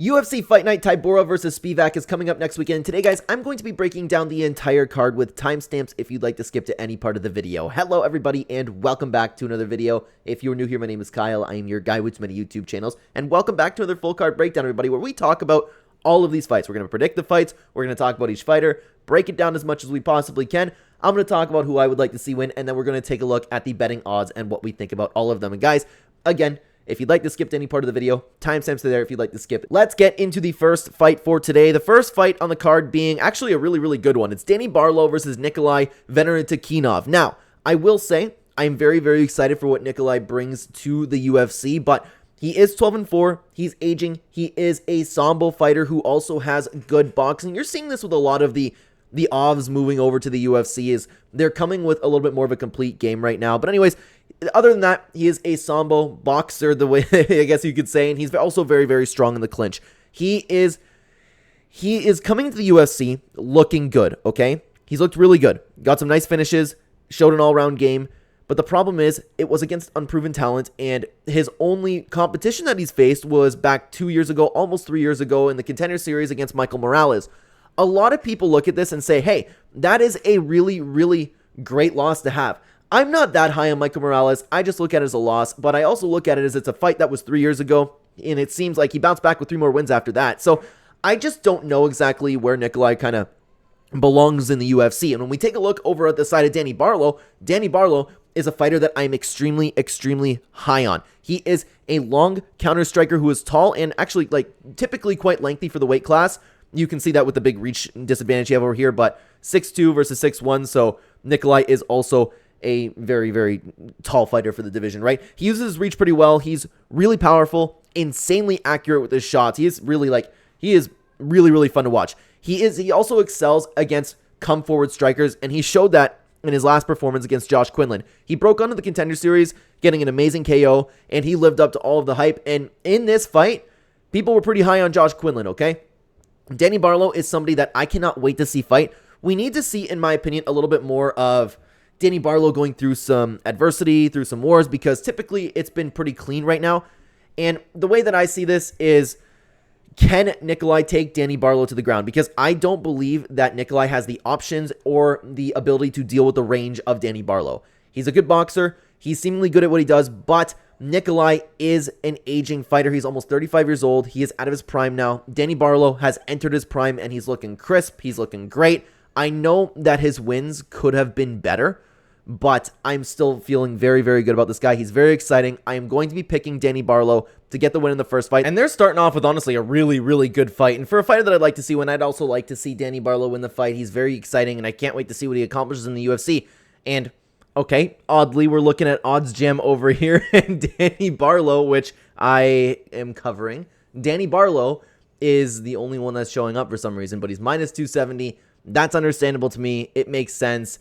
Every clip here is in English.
UFC Fight Night Tybura versus Spivak is coming up next weekend. Today, guys, I'm going to be breaking down the entire card with timestamps if you'd like to skip to any part of the video. Hello, everybody, and welcome back to another video. If you're new here, my name is Kyle. I am your guy with many YouTube channels, and welcome back to another full card breakdown, everybody, where we talk about all of these fights. We're going to predict the fights. We're going to talk about each fighter, break it down as much as we possibly can. I'm going to talk about who I would like to see win, and then we're going to take a look at the betting odds and what we think about all of them. And guys, again, if you'd like to skip to any part of the video, timestamps are there if you'd like to skip. Let's get into the first fight for today. The first fight on the card being actually a really good one. It's Danny Barlow versus Nikolay Veretennikov. Now, I will say, I'm very excited for what Nikolay brings to the UFC, but he is 12-4, he's aging, he is a Sambo fighter who also has good boxing. You're seeing this with a lot of the OVs moving over to the UFC, is they're coming with a little bit more of a complete game right now. But anyways, other than that, he is a Sambo boxer, the way I guess you could say, and he's also very strong in the clinch. He is coming to the UFC looking good, okay? He's looked really good. Got some nice finishes, showed an all-around game, but the problem is it was against unproven talent, and his only competition that he's faced was back 2 years ago, almost 3 years ago, in the Contender Series against Michael Morales. A lot of people look at this and say, hey, that is a really great loss to have. I'm not that high on Michael Morales. I just look at it as a loss, but I also look at it as it's a fight that was 3 years ago, and it seems like he bounced back with 3 more wins after that. So I just don't know exactly where Nikolay kind of belongs in the UFC. And when we take a look over at the side of Danny Barlow is a fighter that I'm extremely high on. He is a long counter striker who is tall and actually typically quite lengthy for the weight class. You can see that with the big reach disadvantage you have over here, but 6'2 versus 6'1, so Nikolay is also a very tall fighter for the division, right? He uses his reach pretty well. He's really powerful, insanely accurate with his shots. He is really fun to watch. He also excels against come forward strikers, and he showed that in his last performance against Josh Quinlan. He broke onto the Contender Series, getting an amazing KO, and he lived up to all of the hype. And in this fight, people were pretty high on Josh Quinlan, okay? Danny Barlow is somebody that I cannot wait to see fight. We need to see, in my opinion, a little bit more of Danny Barlow going through some adversity, through some wars, because typically it's been pretty clean right now. And the way that I see this is, can Nikolay take Danny Barlow to the ground? Because I don't believe that Nikolay has the options or the ability to deal with the range of Danny Barlow. He's a good boxer. He's seemingly good at what he does, but Nikolay is an aging fighter. He's almost 35 years old. He is out of his prime now. Danny Barlow has entered his prime, and he's looking crisp. He's looking great. I know that his wins could have been better, but I'm still feeling very good about this guy. He's very exciting. I am going to be picking Danny Barlow to get the win in the first fight. And they're starting off with, honestly, a really good fight. And for a fighter that I'd like to see win, I'd also like to see Danny Barlow win the fight. He's very exciting, and I can't wait to see what he accomplishes in the UFC. And, okay, oddly, we're looking at Odds Gem over here, and Danny Barlow, which I am covering. Danny Barlow is the only one that's showing up for some reason, but he's minus 270. That's understandable to me. It makes sense.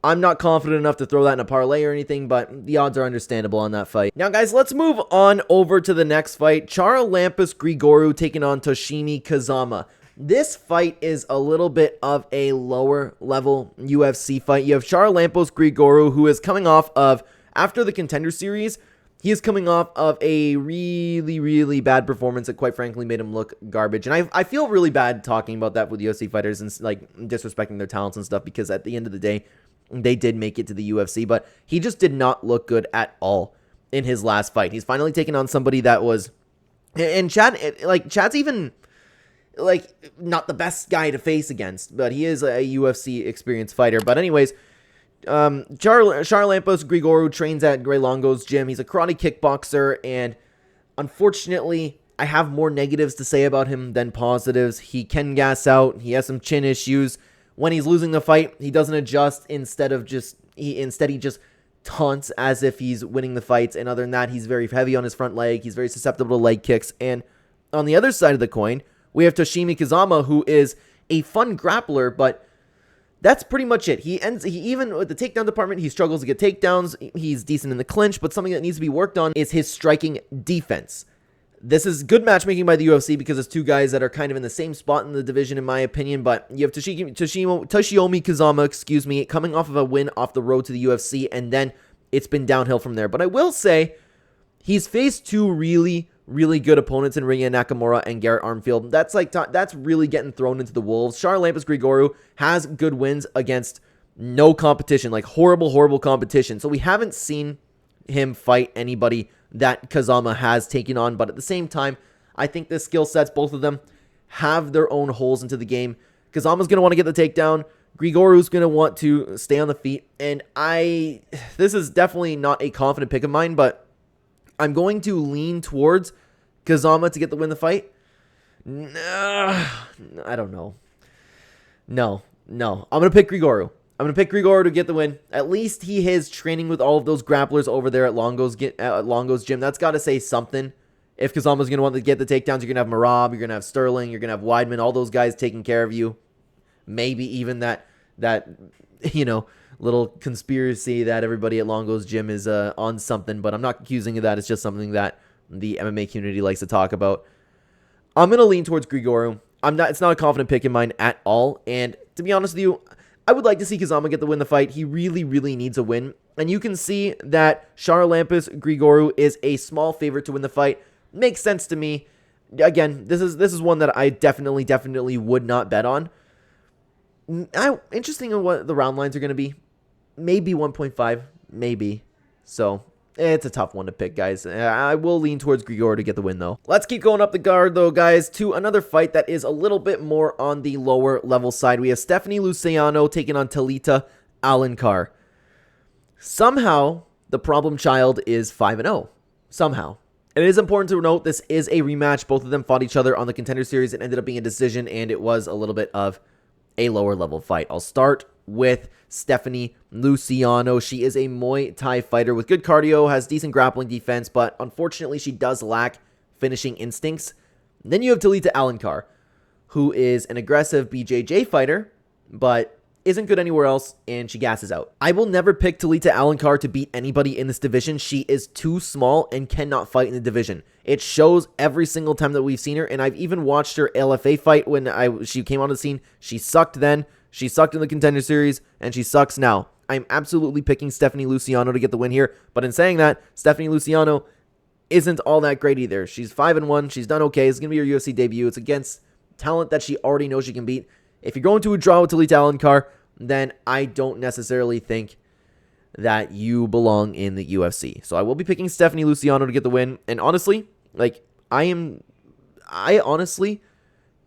I'm not confident enough to throw that in a parlay or anything, but the odds are understandable on that fight. Now, guys, let's move on over to the next fight. Charalampos Grigoriou taking on Toshiomi Kazama. This fight is a little bit of a lower level UFC fight. You have Charalampos Grigoriou, who is coming off of, after the Contender Series, he is coming off of a really bad performance that quite frankly made him look garbage. And I feel really bad talking about that with UFC fighters and disrespecting their talents and stuff, because at the end of the day, they did make it to the UFC, but he just did not look good at all in his last fight. He's finally taken on somebody that was, and Chad's even not the best guy to face against, but he is a UFC experienced fighter. But anyways, Charalampos Grigoriou trains at Gray Longo's gym. He's a karate kickboxer, and unfortunately, I have more negatives to say about him than positives. He can gas out. He has some chin issues. When he's losing the fight, he doesn't adjust. Instead, he just taunts as if he's winning the fights. And other than that, he's very heavy on his front leg. He's very susceptible to leg kicks. And on the other side of the coin, we have Toshiomi Kazama, who is a fun grappler, but that's pretty much it. He even with the takedown department, he struggles to get takedowns. He's decent in the clinch, but something that needs to be worked on is his striking defense. This is good matchmaking by the UFC because it's two guys that are kind of in the same spot in the division, in my opinion. But you have Toshiomi Kazama, coming off of a win off the road to the UFC, and then it's been downhill from there. But I will say, he's faced two really really good opponents in Rinya Nakamura and Garrett Armfield. That's really getting thrown into the wolves. Charalampos Grigoriou has good wins against no competition, like horrible competition. So we haven't seen him fight anybody that Kazama has taken on, but at the same time, I think the skill sets, both of them, have their own holes into the game. Kazama's going to want to get the takedown. Grigoriou's going to want to stay on the feet, and this is definitely not a confident pick of mine, but I'm going to lean towards Kazama to get the win the fight. I don't know. No. I'm going to pick Grigoriou. I'm going to pick Grigoriou to get the win. At least he is training with all of those grapplers over there at Longo's gym. That's got to say something. If Kazama's going to want to get the takedowns, you're going to have Marab, you're going to have Sterling, you're going to have Weidman, all those guys taking care of you. Maybe even that little conspiracy that everybody at Longo's gym is on something, but I'm not accusing of that. It's just something that the MMA community likes to talk about. I'm going to lean towards Grigoriou. It's not a confident pick in mine at all, and to be honest with you, I would like to see Kazama get the win the fight. He really needs a win, and you can see that Charalampos Grigoriou is a small favorite to win the fight. Makes sense to me. Again, this is one that I definitely would not bet on. Interesting in what the round lines are going to be. Maybe 1.5, maybe. So, it's a tough one to pick, guys. I will lean towards Grigoriou to get the win, though. Let's keep going up the card, though, guys, to another fight that is a little bit more on the lower level side. We have Stephanie Luciano taking on Talita Alencar. Somehow, the problem child is 5-0. Somehow. And it is important to note this is a rematch. Both of them fought each other on the Contender Series. It ended up being a decision, and it was a little bit of a lower level fight. I'll start with Stephanie Luciano. She is a Muay Thai fighter with good cardio, has decent grappling defense, but unfortunately she does lack finishing instincts. Then you have Talita Alencar, who is an aggressive BJJ fighter, but isn't good anywhere else, and she gasses out. I will never pick Talita Alencar to beat anybody in this division. She is too small and cannot fight in the division. It shows every single time that we've seen her, and I've even watched her LFA fight when she came on the scene. She sucked then, she sucked in the Contender Series, and she sucks now. I'm absolutely picking Stephanie Luciano to get the win here, but in saying that, Stephanie Luciano isn't all that great either. She's 5-1, she's done okay, it's going to be her UFC debut. It's against talent that she already knows she can beat. If you're going to a draw with Talita Alencar, then I don't necessarily think that you belong in the UFC. So I will be picking Stephanie Luciano to get the win. And honestly, I honestly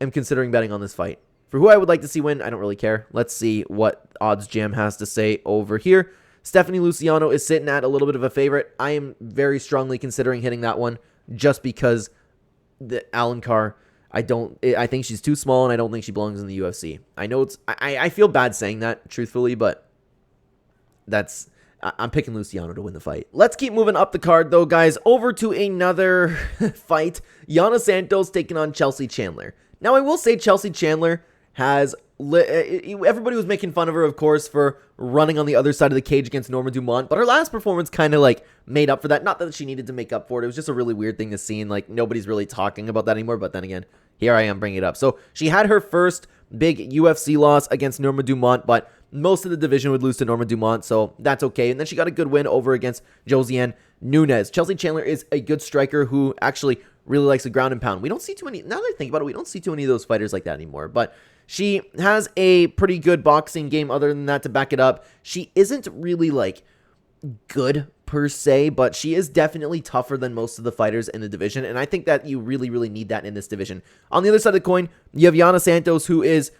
am considering betting on this fight. For who I would like to see win, I don't really care. Let's see what Odds Jam has to say over here. Stephanie Luciano is sitting at a little bit of a favorite. I am very strongly considering hitting that one just because the Alencar, I think she's too small, and I don't think she belongs in the UFC. I know I feel bad saying that, truthfully, but I'm picking Luciano to win the fight. Let's keep moving up the card, though, guys. Over to another fight. Yana Santos taking on Chelsea Chandler. Now, I will say Chelsea Chandler has... everybody was making fun of her, of course, for running on the other side of the cage against Norma Dumont, but her last performance kind of made up for that. Not that she needed to make up for it. It was just a really weird thing to see, and nobody's really talking about that anymore. But then again, here I am bringing it up. So she had her first big UFC loss against Norma Dumont, but most of the division would lose to Norma Dumont, so that's okay. And then she got a good win over against Josiane Nunes. Chelsea Chandler is a good striker who actually really likes the ground and pound. We don't see too many, now that I think about it, we don't see too many of those fighters like that anymore, but she has a pretty good boxing game other than that to back it up. She isn't really good per se, but she is definitely tougher than most of the fighters in the division, and I think that you really need that in this division. On the other side of the coin, you have Yana Santos, who is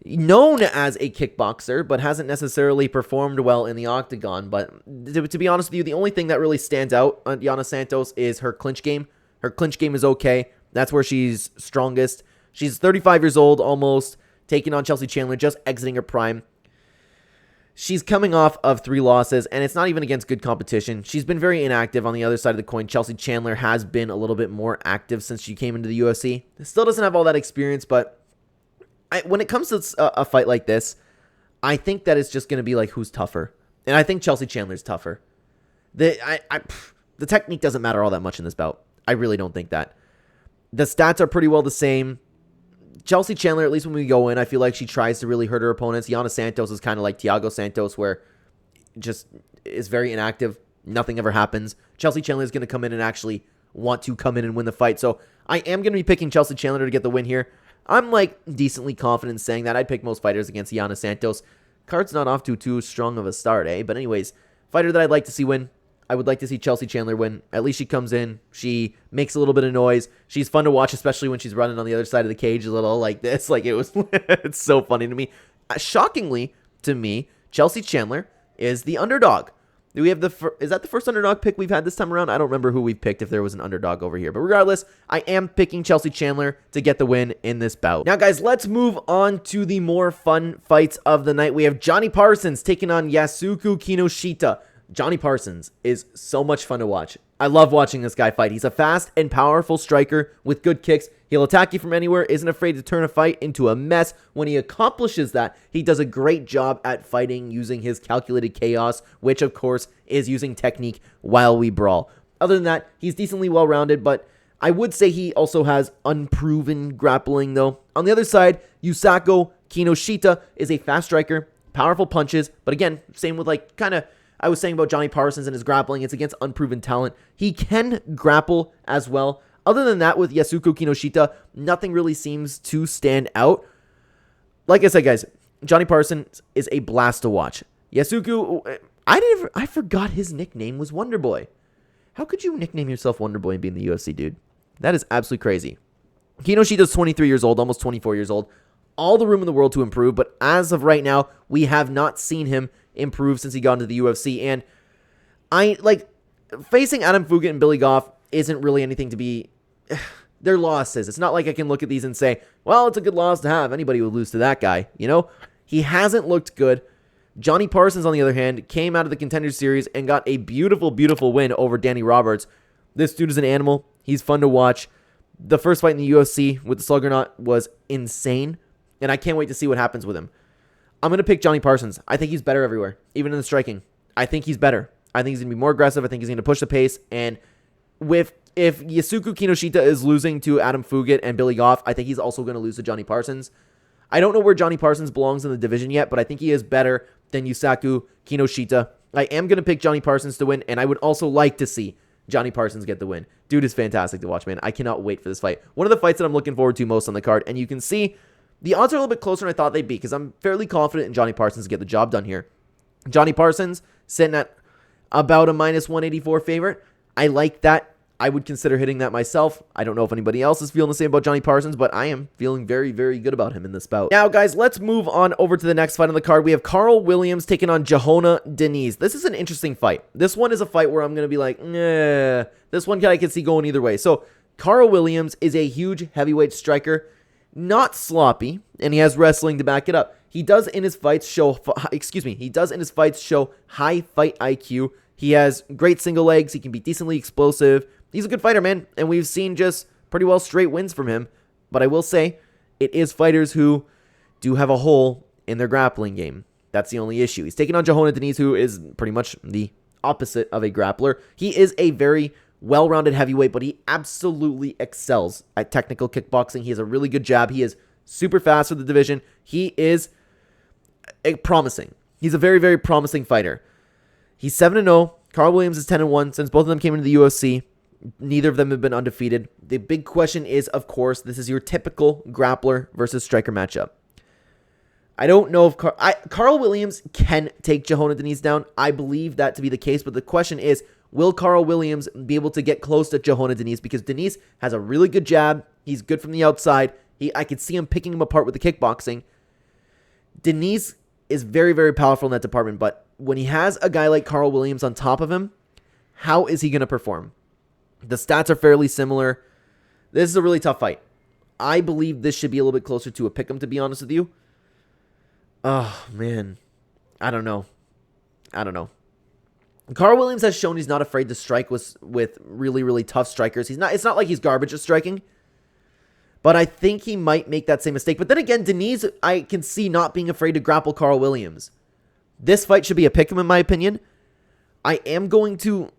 known as a kickboxer, but hasn't necessarily performed well in the octagon. But to be honest with you, the only thing that really stands out on Yana Santos is her clinch game. Her clinch game is okay. That's where she's strongest. She's 35 years old, almost, taking on Chelsea Chandler, just exiting her prime. She's coming off of 3 losses, and it's not even against good competition. She's been very inactive on the other side of the coin. Chelsea Chandler has been a little bit more active since she came into the UFC. Still doesn't have all that experience, but when it comes to a fight like this, I think that it's just going to be who's tougher. And I think Chelsea Chandler's tougher. The technique doesn't matter all that much in this bout. I really don't think that. The stats are pretty well the same. Chelsea Chandler, at least when we go in, I feel like she tries to really hurt her opponents. Yana Santos is kind of like Thiago Santos, where just is very inactive. Nothing ever happens. Chelsea Chandler is going to come in and actually want to come in and win the fight. So I am going to be picking Chelsea Chandler to get the win here. I'm like decently confident in saying that. I'd pick most fighters against Yana Santos. Card's not off to too strong of a start, eh? But anyways, fighter that I'd like to see win. I would like to see Chelsea Chandler win. At least she comes in. She makes a little bit of noise. She's fun to watch, especially when she's running on the other side of the cage a little like this. Like, it was, it's so funny to me. Shockingly, to me, Chelsea Chandler is the underdog. Do we have is that the first underdog pick we've had this time around? I don't remember who we've picked if there was an underdog over here. But regardless, I am picking Chelsea Chandler to get the win in this bout. Now, guys, let's move on to the more fun fights of the night. We have Jonny Parsons taking on Yusaku Kinoshita. Jonny Parsons is so much fun to watch. I love watching this guy fight. He's a fast and powerful striker with good kicks. He'll attack you from anywhere, isn't afraid to turn a fight into a mess. When he accomplishes that, he does a great job at fighting using his calculated chaos, which of course is using technique while we brawl. Other than that, he's decently well-rounded, but I would say he also has unproven grappling though. On the other side, Yusaku Kinoshita is a fast striker, powerful punches, but again, same with like kind of I was saying about Jonny Parsons and his grappling. It's against unproven talent. He can grapple as well. Other than that, with Yusaku Kinoshita, nothing really seems to stand out. Like I said, guys, Jonny Parsons is a blast to watch. Yusaku, I forgot his nickname was Wonderboy. How could you nickname yourself Wonderboy and be in the UFC, dude? That is absolutely crazy. Kinoshita's 23 years old, almost 24 years old. All the room in the world to improve, but as of right now, we have not seen him improve since he got into the UFC. And facing Adam Fugit and Billy Goff isn't really anything to be. They're losses. It's not like I can look at these and say, well, it's a good loss to have. Anybody would lose to that guy, you know? He hasn't looked good. Jonny Parsons, on the other hand, came out of the Contender Series and got a beautiful, beautiful win over Danny Roberts. This dude is an animal. He's fun to watch. The first fight in the UFC with the Sluggernaut was insane, and I can't wait to see what happens with him. I'm going to pick Jonny Parsons. I think he's better everywhere, even in the striking. I think he's better. I think he's going to be more aggressive. I think he's going to push the pace. And if Yusaku Kinoshita is losing to Adam Fugit and Billy Goff, I think he's also going to lose to Jonny Parsons. I don't know where Jonny Parsons belongs in the division yet, but I think he is better than Yusaku Kinoshita. I am going to pick Jonny Parsons to win, and I would also like to see Jonny Parsons get the win. Dude is fantastic to watch, man. I cannot wait for this fight. One of the fights that I'm looking forward to most on the card, and you can see the odds are a little bit closer than I thought they'd be because I'm fairly confident in Jonny Parsons to get the job done here. Jonny Parsons sitting at about a minus 184 favorite. I like that. I would consider hitting that myself. I don't know if anybody else is feeling the same about Jonny Parsons, but I am feeling very, very good about him in this bout. Now, guys, let's move on over to the next fight on the card. We have Karl Williams taking on Johanna Diniz. This is an interesting fight. This one is a fight where I'm going to be like, nah. This one I can see going either way. So, Karl Williams is a huge heavyweight striker. Not sloppy, and he has wrestling to back it up. He does in his fights show high fight IQ. He has great single legs. He can be decently explosive. He's a good fighter, man, and we've seen just pretty well straight wins from him. But I will say, it is fighters who do have a hole in their grappling game. That's the only issue. He's taking on Johanna Diniz, who is pretty much the opposite of a grappler. He is a very well-rounded heavyweight, but he absolutely excels at technical kickboxing. He has a really good jab. He is super fast for the division. He is promising. He's a very, very promising fighter. He's 7-0. Karl Williams is 10-1. Since both of them came into the UFC, neither of them have been undefeated. The big question is, of course, this is your typical grappler versus striker matchup. I don't know if Karl Williams can take Johanna Diniz down. I believe that to be the case, but the question is, will Karl Williams be able to get close to Johanna Diniz? Because Diniz has a really good jab. He's good from the outside. I could see him picking him apart with the kickboxing. Diniz is very, very powerful in that department, but when he has a guy like Karl Williams on top of him, how is he going to perform? The stats are fairly similar. This is a really tough fight. I believe this should be a little bit closer to a pick'em, to be honest with you. Oh, man. I don't know. Karl Williams has shown he's not afraid to strike with really, really tough strikers. It's not like he's garbage at striking. But I think he might make that same mistake. But then again, Diniz, I can see not being afraid to grapple Karl Williams. This fight should be a pick'em, in my opinion. I'm going to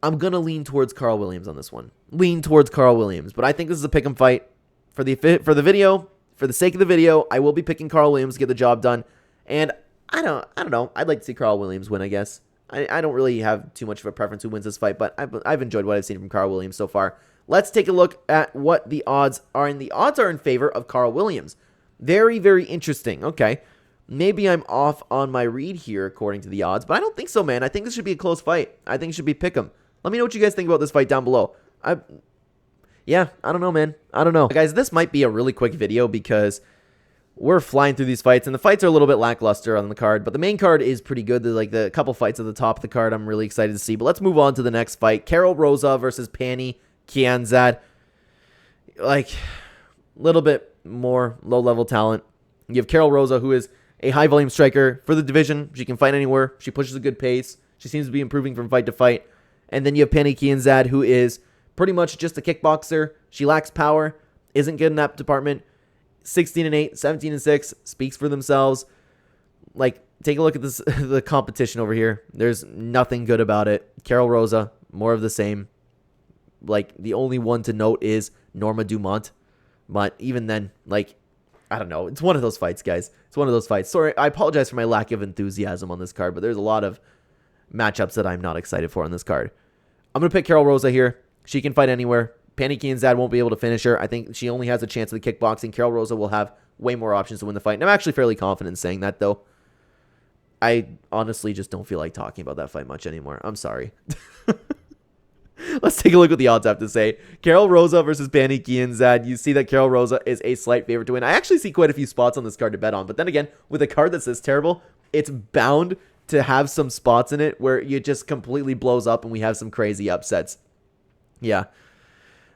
lean towards Karl Williams on this one. But I think this is a pick'em fight. For the video, for the sake of the video, I will be picking Karl Williams to get the job done. And I don't know. I'd like to see Karl Williams win, I guess. I don't really have too much of a preference who wins this fight, but I've enjoyed what I've seen from Karl Williams so far. Let's take a look at what the odds are, and the odds are in favor of Karl Williams. Very, very interesting. Okay, maybe I'm off on my read here according to the odds, but I don't think so, man. I think this should be a close fight. I think it should be pick'em. Let me know what you guys think about this fight down below. Yeah, I don't know, man. I don't know. Guys, this might be a really quick video because we're flying through these fights, and the fights are a little bit lackluster on the card, but the main card is pretty good. There's like the couple fights at the top of the card I'm really excited to see. But let's move on to the next fight. Karol Rosa versus Pannie Kianzad. Like, a little bit more low-level talent. You have Karol Rosa, who is a high-volume striker for the division. She can fight anywhere. She pushes a good pace. She seems to be improving from fight to fight. And then you have Pannie Kianzad, who is pretty much just a kickboxer. She lacks power, isn't good in that department. 16-8, 17-6, speaks for themselves. Like, take a look at this, the competition over here. There's nothing good about it. Karol Rosa, more of the same. Like, the only one to note is Norma Dumont. But even then, like, I don't know. It's one of those fights, guys. It's one of those fights. Sorry, I apologize for my lack of enthusiasm on this card, but there's a lot of matchups that I'm not excited for on this card. I'm going to pick Karol Rosa here. She can fight anywhere. Pannie Kianzad won't be able to finish her. I think she only has a chance of the kickboxing. Karol Rosa will have way more options to win the fight. And I'm actually fairly confident in saying that, though. I honestly just don't feel like talking about that fight much anymore. I'm sorry. Let's take a look at what the odds have to say. Karol Rosa versus Pannie Kianzad. You see that Karol Rosa is a slight favorite to win. I actually see quite a few spots on this card to bet on. But then again, with a card that's this terrible, it's bound to have some spots in it where it just completely blows up and we have some crazy upsets. Yeah.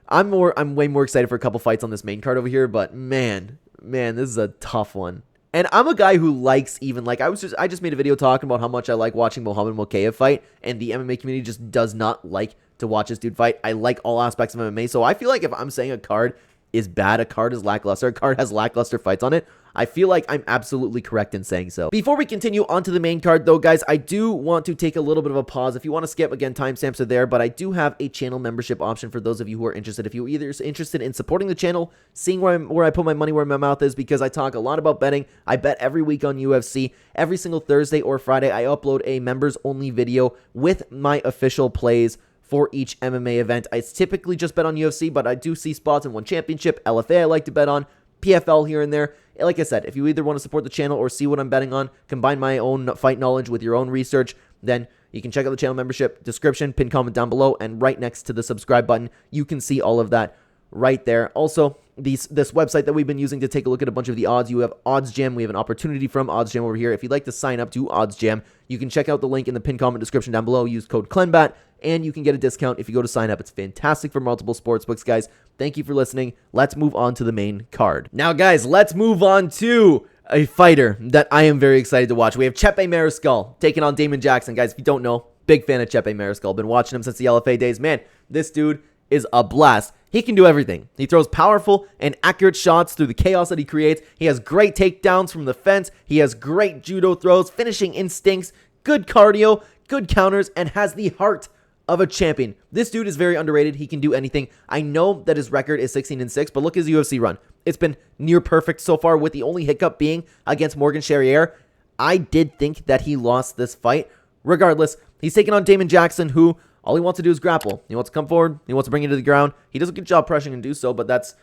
I'm way more excited for a couple fights on this main card over here, but man, this is a tough one. And I'm a guy who likes even, like, I just made a video talking about how much I like watching Muhammad Mokaev fight, and the MMA community just does not like to watch this dude fight. I like all aspects of MMA, so I feel like if I'm saying a card is bad, a card is lackluster, a card has lackluster fights on it, I feel like I'm absolutely correct in saying so. Before we continue on to the main card, though, guys, I do want to take a little bit of a pause. If you want to skip, again, timestamps are there, but I do have a channel membership option for those of you who are interested. If you're either interested in supporting the channel, seeing where I put my money where my mouth is, because I talk a lot about betting. I bet every week on UFC. Every single Thursday or Friday, I upload a members-only video with my official plays for each MMA event. I typically just bet on UFC, but I do see spots in One Championship, LFA I like to bet on, PFL here and there. Like I said, if you either want to support the channel or see what I'm betting on, combine my own fight knowledge with your own research, then you can check out the channel membership description, pin comment down below, and right next to the subscribe button, you can see all of that right there. Also, this website that we've been using to take a look at a bunch of the odds, you have OddsJam. We have an opportunity from OddsJam over here. If you'd like to sign up to OddsJam, you can check out the link in the pin comment description down below. Use code Clenbat, and you can get a discount if you go to sign up. It's fantastic for multiple sportsbooks, guys. Thank you for listening. Let's move on to the main card. Now, guys, let's move on to a fighter that I am very excited to watch. We have Chepe Mariscal taking on Damon Jackson. Guys, if you don't know, big fan of Chepe Mariscal. Been watching him since the LFA days. Man, this dude is a blast. He can do everything. He throws powerful and accurate shots through the chaos that he creates. He has great takedowns from the fence. He has great judo throws, finishing instincts, good cardio, good counters, and has the heart of a champion. This dude is very underrated. He can do anything. I know that his record is 16-6, but look at his UFC run. It's been near perfect so far, with the only hiccup being against Morgan Charrier. I did think that he lost this fight. Regardless, he's taking on Damon Jackson, who all he wants to do is grapple. He wants to come forward. He wants to bring you to the ground. He does a good job pressuring and do so, but that's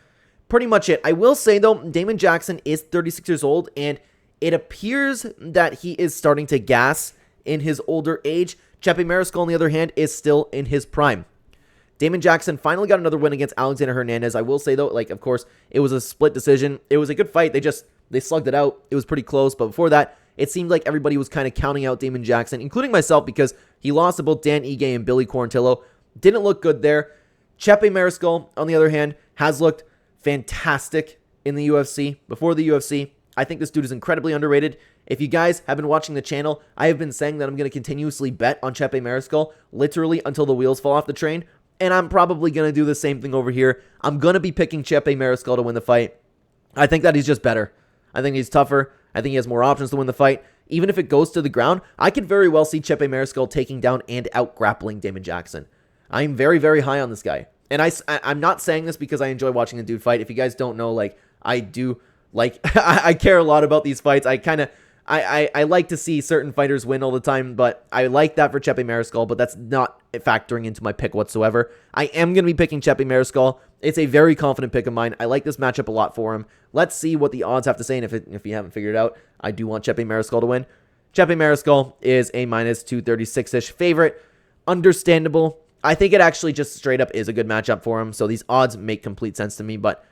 pretty much it. I will say, though, Damon Jackson is 36 years old, and it appears that he is starting to gas in his older age. Chepe Mariscal, on the other hand, is still in his prime. Damon Jackson finally got another win against Alexander Hernandez. I will say, though, like, of course, it was a split decision. It was a good fight. They slugged it out. It was pretty close, but before that, it seemed like everybody was kind of counting out Damon Jackson, including myself, because he lost to both Dan Ige and Billy Quarantillo. Didn't look good there. Chepe Mariscal, on the other hand, has looked fantastic in the UFC. Before the UFC, I think this dude is incredibly underrated. If you guys have been watching the channel, I have been saying that I'm going to continuously bet on Chepe Mariscal, literally until the wheels fall off the train, and I'm probably going to do the same thing over here. I'm going to be picking Chepe Mariscal to win the fight. I think that he's just better. I think he's tougher. I think he has more options to win the fight. Even if it goes to the ground, I could very well see Chepe Mariscal taking down and out-grappling Damon Jackson. I'm very, very high on this guy. And I'm not saying this because I enjoy watching the dude fight. If you guys don't know, like, I do, like, I care a lot about these fights. I like to see certain fighters win all the time, but I like that for Chepe Mariscal, but that's not factoring into my pick whatsoever. I am going to be picking Chepe Mariscal. It's a very confident pick of mine. I like this matchup a lot for him. Let's see what the odds have to say, and if you haven't figured it out, I do want Chepe Mariscal to win. Chepe Mariscal is a minus 236-ish favorite. Understandable. I think it actually just straight up is a good matchup for him, so these odds make complete sense to me, but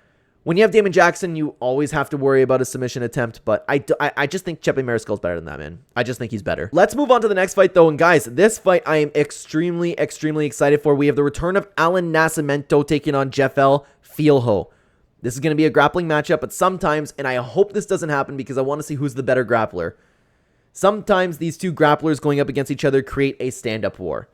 when you have Damon Jackson, you always have to worry about a submission attempt, but I just think Chepe Mariscal is better than that, man. I just think he's better. Let's move on to the next fight, though, and guys, this fight I am extremely excited for. We have the return of Alan Nascimento taking on Jeffel Filho. This is going to be a grappling matchup, but sometimes, and I hope this doesn't happen because I want to see who's the better grappler, sometimes these two grapplers going up against each other create a stand-up war.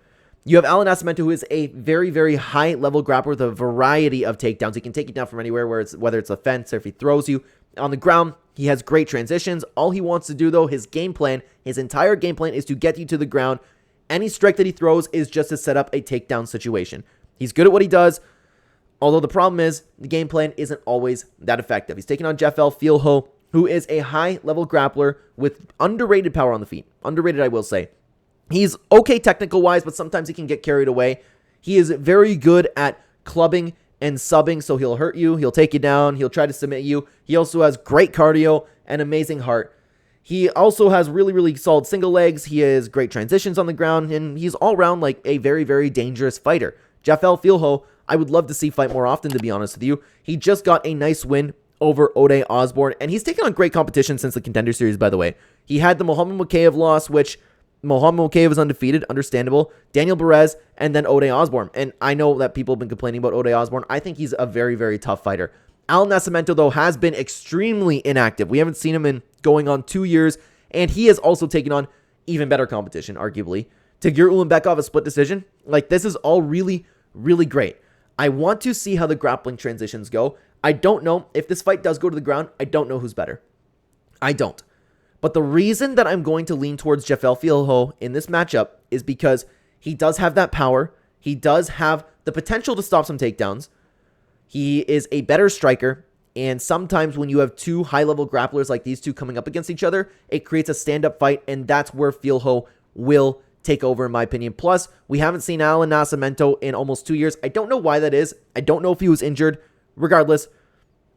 You have Alan Nascimento, who is a very high-level grappler with a variety of takedowns. He can take you down from anywhere, whether it's a fence or if he throws you on the ground. He has great transitions. All he wants to do, though, his entire game plan is to get you to the ground. Any strike that he throws is just to set up a takedown situation. He's good at what he does, although the problem is the game plan isn't always that effective. He's taking on Jeffel Filho, who is a high-level grappler with underrated power on the feet. Underrated, I will say. He's okay technical-wise, but sometimes he can get carried away. He is very good at clubbing and subbing, so he'll hurt you, he'll take you down, he'll try to submit you. He also has great cardio and amazing heart. He also has really solid single legs. He has great transitions on the ground, and he's all-around like a very dangerous fighter. Jeffel Filho, I would love to see fight more often, to be honest with you. He just got a nice win over Ode Osborne, and he's taken on great competition since the Contender Series, by the way. He had the Mohamed Mukayev loss, which Mohamed Mukayev is undefeated, understandable. Daniel Perez, and then Ode Osborne. And I know that people have been complaining about Ode Osborne. I think he's a very tough fighter. Al Nascimento, though, has been extremely inactive. We haven't seen him in going on 2 years, and he has also taken on even better competition, arguably. Tagir Ulanbekov, a split decision. Like, this is all really great. I want to see how the grappling transitions go. I don't know. If this fight does go to the ground, I don't know who's better. I don't. But the reason that I'm going to lean towards Jeffel Filho in this matchup is because he does have that power. He does have the potential to stop some takedowns. He is a better striker. And sometimes when you have two high-level grapplers like these two coming up against each other, it creates a stand-up fight. And that's where Filho will take over, in my opinion. Plus, we haven't seen Alan Nascimento in almost 2 years. I don't know why that is. I don't know if he was injured. Regardless,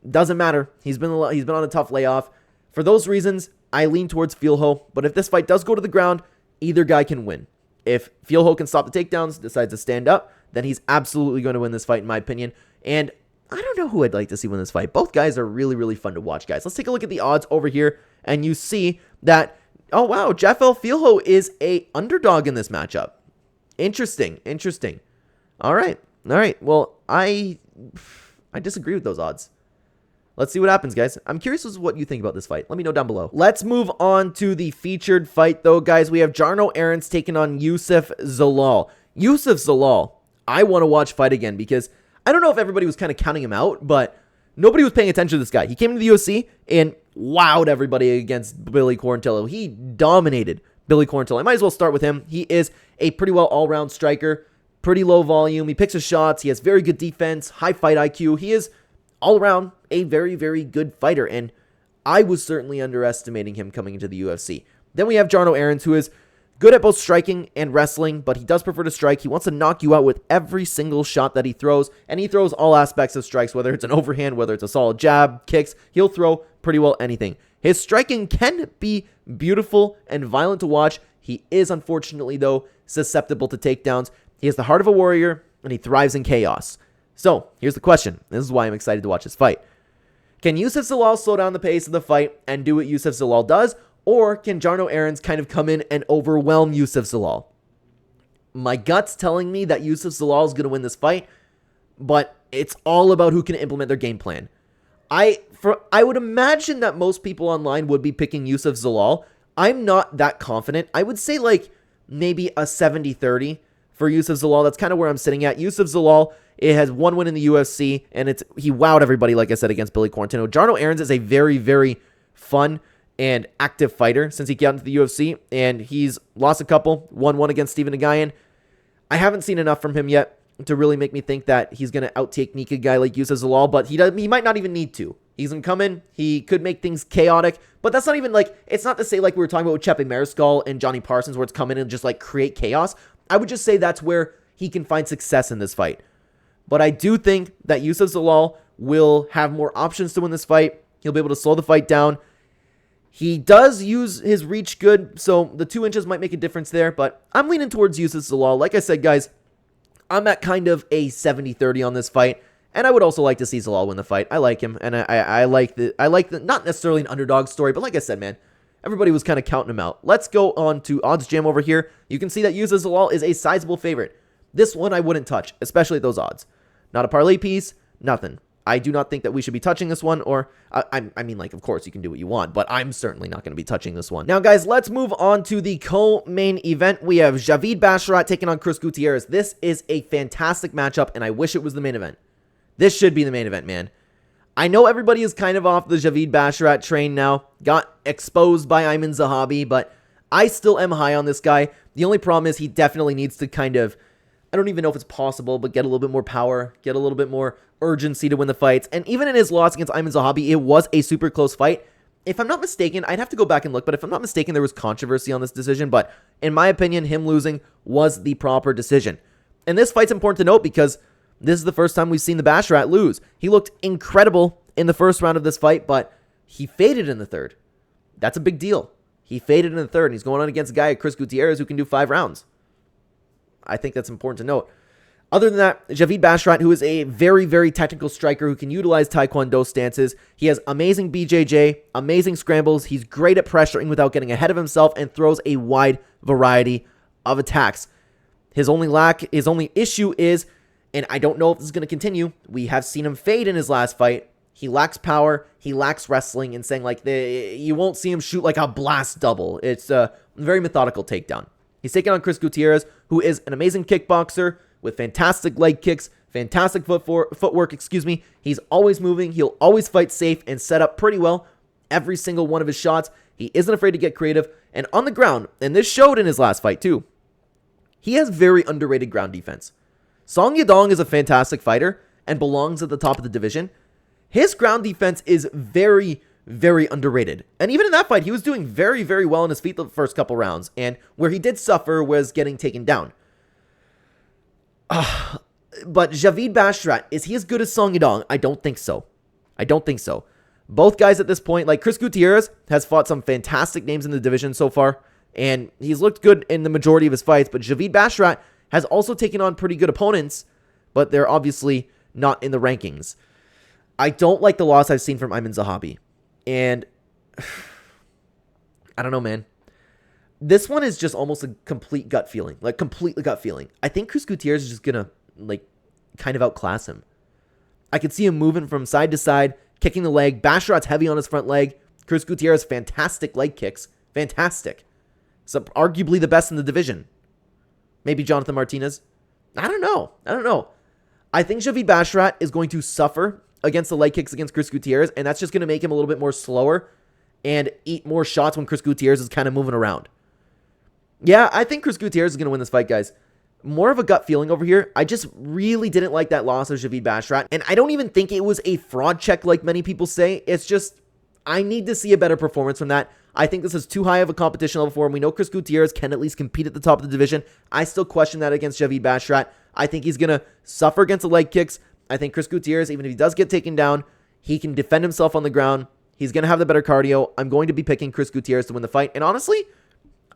doesn't matter. He's been on a tough layoff. For those reasons, I lean towards Filho, but if this fight does go to the ground, either guy can win. If Filho can stop the takedowns, decides to stand up, then he's absolutely going to win this fight, in my opinion. And I don't know who I'd like to see win this fight. Both guys are really fun to watch, guys. Let's take a look at the odds over here, and you see that, oh wow, Jeffel Filho is a underdog in this matchup. Interesting. All right. Well, I disagree with those odds. Let's see what happens, guys. I'm curious as to what you think about this fight. Let me know down below. Let's move on to the featured fight, though, guys. We have Jarno Aarons taking on Youssef Zalal. Youssef Zalal, I want to watch fight again because I don't know if everybody was kind of counting him out, but nobody was paying attention to this guy. He came into the UFC and wowed everybody against Billy Quarantillo. He dominated Billy Quarantillo. I might as well start with him. He is a pretty well all-round striker, pretty low volume. He picks his shots. He has very good defense, high fight IQ. He is all around a very good fighter, and I was certainly underestimating him coming into the UFC. Then we have Jarno Aarons, who is good at both striking and wrestling, but he does prefer to strike. He wants to knock you out with every single shot that he throws, and he throws all aspects of strikes, whether it's an overhand, whether it's a solid jab, kicks. He'll throw pretty well anything. His striking can be beautiful and violent to watch. He is, unfortunately, though, susceptible to takedowns. He has the heart of a warrior, and he thrives in chaos. So, here's the question. This is why I'm excited to watch this fight. Can Youssef Zalal slow down the pace of the fight and do what Youssef Zalal does? Or can Jarno Aarons kind of come in and overwhelm Youssef Zalal? My gut's telling me that Youssef Zalal is going to win this fight, but it's all about who can implement their game plan. I would imagine that most people online would be picking Youssef Zalal. I'm not that confident. I would say like maybe a 70-30 for Youssef Zalal. That's kind of where I'm sitting at. Youssef Zalal, it has one win in the UFC, and he wowed everybody, like I said, against Billy Quarantillo. Jarno Aarons is a very fun and active fighter since he got into the UFC, and he's lost a couple, won one against Stephen Nagayan. I haven't seen enough from him yet to really make me think that he's going to out-technique a guy like Youssef Zalal, but he might not even need to. He's going to come in. He could make things chaotic, but that's not even like, it's not to say like we were talking about with Chepe Mariscal and Johnny Parsons where it's come in and just like create chaos. I would just say that's where he can find success in this fight. But I do think that Youssef Zalal will have more options to win this fight. He'll be able to slow the fight down. He does use his reach good, so the 2 inches might make a difference there, but I'm leaning towards Youssef Zalal. Like I said, guys, I'm at kind of a 70-30 on this fight, and I would also like to see Zalal win the fight. I like him, and I like the not necessarily an underdog story, but like I said, man, everybody was kind of counting him out. Let's go on to Odds Jam over here. You can see that Youssef Zalal is a sizable favorite. This one I wouldn't touch, especially at those odds. Not a parlay piece, nothing. I do not think that we should be touching this one, or, I mean, like, of course, you can do what you want, but I'm certainly not going to be touching this one. Now, guys, let's move on to the co-main event. We have Javid Basharat taking on Chris Gutierrez. This is a fantastic matchup, and I wish it was the main event. This should be the main event, man. I know everybody is kind of off the Javid Basharat train now, got exposed by Ayman Zahabi, but I still am high on this guy. The only problem is he definitely needs to kind of, I don't even know if it's possible, but get a little bit more power, get a little bit more urgency to win the fights. And even in his loss against Ayman Zahabi, it was a super close fight. If I'm not mistaken, I'd have to go back and look, but if I'm not mistaken, there was controversy on this decision. But in my opinion, him losing was the proper decision. And this fight's important to note because this is the first time we've seen the Basharat lose. He looked incredible in the first round of this fight, but he faded in the third. That's a big deal. He faded in the third, and he's going on against a guy, Chris Gutierrez, who can do 5 rounds. I think that's important to note. Other than that, Javid Basharat, who is a very, very technical striker who can utilize Taekwondo stances. He has amazing BJJ, amazing scrambles. He's great at pressuring without getting ahead of himself and throws a wide variety of attacks. His only issue is, and I don't know if this is going to continue, we have seen him fade in his last fight. He lacks power. He lacks wrestling, and saying like you won't see him shoot like a blast double. It's a very methodical takedown. He's taking on Chris Gutierrez, who is an amazing kickboxer with fantastic leg kicks, fantastic footwork, He's always moving. He'll always fight safe and set up pretty well every single one of his shots. He isn't afraid to get creative. And on the ground, and this showed in his last fight too, he has very underrated ground defense. Song Yadong is a fantastic fighter and belongs at the top of the division. His ground defense is very, very underrated. And even in that fight, he was doing very, very well on his feet the first couple rounds. And where he did suffer was getting taken down. But Javid Basharat, is he as good as Song Yadong? I don't think so. I don't think so. Both guys at this point, like Chris Gutierrez has fought some fantastic names in the division so far. And he's looked good in the majority of his fights. But Javid Basharat has also taken on pretty good opponents. But they're obviously not in the rankings. I don't like the loss I've seen from Ayman Zahabi. And I don't know, man. This one is just almost a complete gut feeling. Like, completely gut feeling. I think Chris Gutierrez is just going to, like, kind of outclass him. I could see him moving from side to side, kicking the leg. Basharat's heavy on his front leg. Chris Gutierrez, fantastic leg kicks. Fantastic. So, arguably the best in the division. Maybe Jonathan Martinez. I don't know. I think Javid Basharat is going to suffer against the leg kicks against Chris Gutierrez, and that's just going to make him a little bit more slower and eat more shots when Chris Gutierrez is kind of moving around. Yeah, I think Chris Gutierrez is going to win this fight, guys. More of a gut feeling over here. I just really didn't like that loss of Javid Basharat, and I don't even think it was a fraud check like many people say. It's just, I need to see a better performance from that. I think this is too high of a competition level for him. We know Chris Gutierrez can at least compete at the top of the division. I still question that against Javid Basharat. I think he's going to suffer against the leg kicks. I think Chris Gutierrez, even if he does get taken down, he can defend himself on the ground. He's going to have the better cardio. I'm going to be picking Chris Gutierrez to win the fight. And honestly,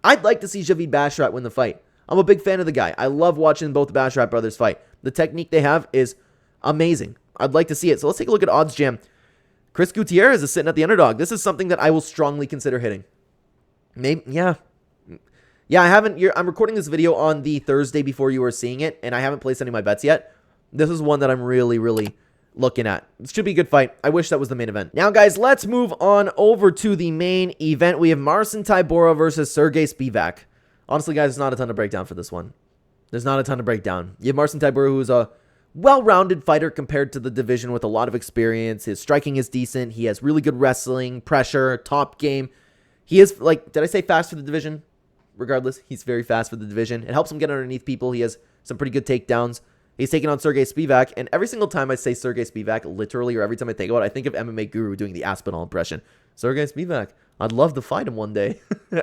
I'd like to see Javid Basharat win the fight. I'm a big fan of the guy. I love watching both the Basharat brothers fight. The technique they have is amazing. I'd like to see it. So let's take a look at Odds Jam. Chris Gutierrez is sitting at the underdog. This is something that I will strongly consider hitting. Maybe, yeah. Yeah, I haven't. I'm recording this video on the Thursday before you were seeing it, and I haven't placed any of my bets yet. This is one that I'm really, really looking at. It should be a good fight. I wish that was the main event. Now, guys, let's move on over to the main event. We have Marcin Tybura versus Sergey Spivak. Honestly, guys, there's not a ton to break down for this one. There's not a ton to break down. You have Marcin Tybura, who's a well-rounded fighter compared to the division with a lot of experience. His striking is decent. He has really good wrestling, pressure, top game. He is, like, did I say fast for the division? Regardless, he's very fast for the division. It helps him get underneath people. He has some pretty good takedowns. He's taking on Sergey Spivak, and every single time I say Sergey Spivak, literally, or every time I think about it, I think of MMA Guru doing the Aspinall impression. Sergey Spivak, I'd love to fight him one day.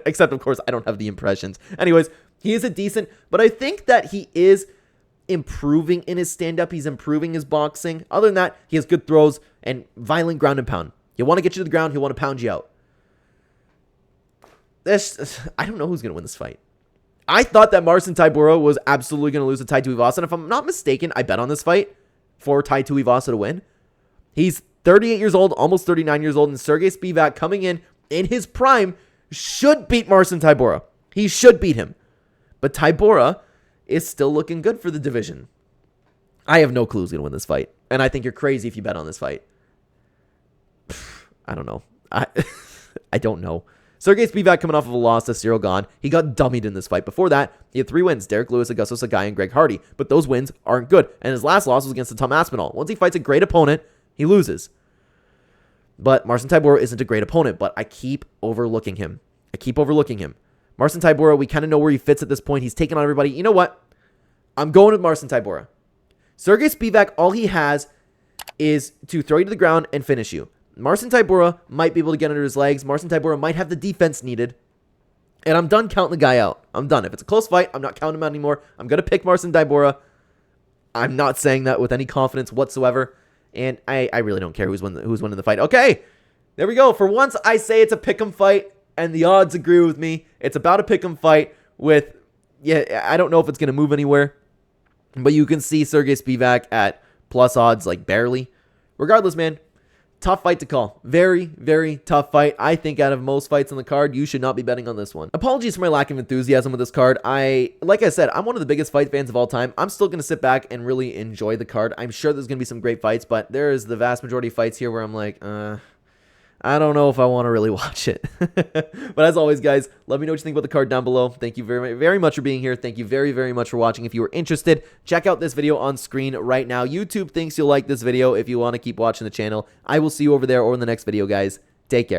Except, of course, I don't have the impressions. Anyways, he is a decent, but I think that he is improving in his stand-up. He's improving his boxing. Other than that, he has good throws and violent ground and pound. He'll want to get you to the ground. He'll want to pound you out. I don't know who's going to win this fight. I thought that Marcin Tybura was absolutely going to lose to Tai Tuivasa. And if I'm not mistaken, I bet on this fight for Tai Tuivasa to win. He's 38 years old, almost 39 years old. And Sergey Spivak coming in his prime should beat Marcin Tybura. He should beat him. But Tybura is still looking good for the division. I have no clue who's going to win this fight. And I think you're crazy if you bet on this fight. I don't know. I don't know. Sergey Spivak coming off of a loss to Cyril Gahn. He got dummied in this fight. Before that, he had 3 wins. Derek Lewis, Augusto Sagai, and Greg Hardy. But those wins aren't good. And his last loss was against Tom Aspinall. Once he fights a great opponent, he loses. But Marcin Tybura isn't a great opponent, but I keep overlooking him. Marcin Tybura, we kind of know where he fits at this point. He's taking on everybody. You know what? I'm going with Marcin Tybura. Sergey Spivak, all he has is to throw you to the ground and finish you. Marcin Tybura might be able to get under his legs. Marcin Tybura might have the defense needed. And I'm done counting the guy out. I'm done. If it's a close fight, I'm not counting him out anymore. I'm going to pick Marcin Tybura. I'm not saying that with any confidence whatsoever. And I really don't care who's winning the fight. Okay, there we go. For once, I say it's a pick'em fight, and the odds agree with me. It's about a pick'em fight with, yeah, I don't know if it's going to move anywhere. But you can see Sergey Spivak at plus odds, like barely. Regardless, man. Tough fight to call. Very, very tough fight. I think out of most fights on the card, you should not be betting on this one. Apologies for my lack of enthusiasm with this card. Like I said, I'm one of the biggest fight fans of all time. I'm still going to sit back and really enjoy the card. I'm sure there's going to be some great fights, but there's the vast majority of fights here where I'm like, I don't know if I want to really watch it. But as always, guys, let me know what you think about the card down below. Thank you very, very much for being here. Thank you very, very much for watching. If you were interested, check out this video on screen right now. YouTube thinks you'll like this video if you want to keep watching the channel. I will see you over there or in the next video, guys. Take care.